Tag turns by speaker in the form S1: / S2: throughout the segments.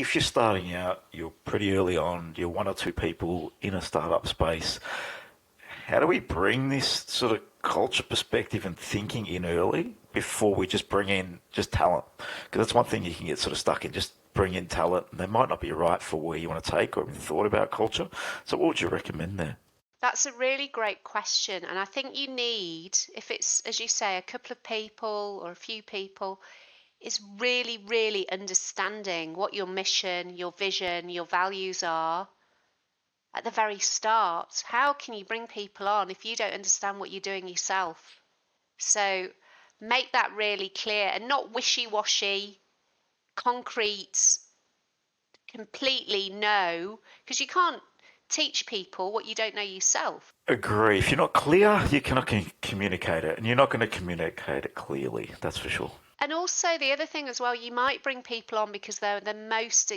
S1: if you're starting out, you're pretty early on, you're one or two people in a startup space, how do we bring this sort of culture perspective and thinking in early before we just bring in just talent? Because that's one thing you can get sort of stuck in, just bring in talent and they might not be right for where you want to take or even thought about culture. So what would you recommend there?
S2: That's a really great question. And I think you need, if it's, as you say, a couple of people or a few people, is really, really understanding what your mission, your vision, your values are at the very start. How can you bring people on if you don't understand what you're doing yourself? So make that really clear and not wishy-washy, concrete, completely no, because you can't teach people what you don't know yourself.
S1: Agree. If you're not clear, you cannot communicate it, and you're not going to communicate it clearly. That's for sure.
S2: And also the other thing as well, you might bring people on because they're the most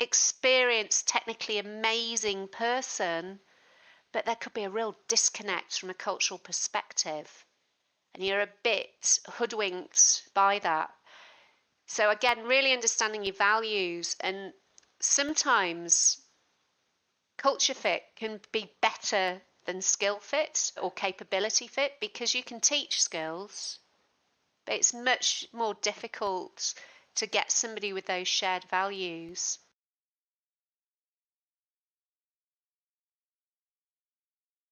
S2: experienced, technically amazing person, but there could be a real disconnect from a cultural perspective, and you're a bit hoodwinked by that. So again, really understanding your values, and sometimes culture fit can be better than skill fit or capability fit because you can teach skills, but it's much more difficult to get somebody with those shared values.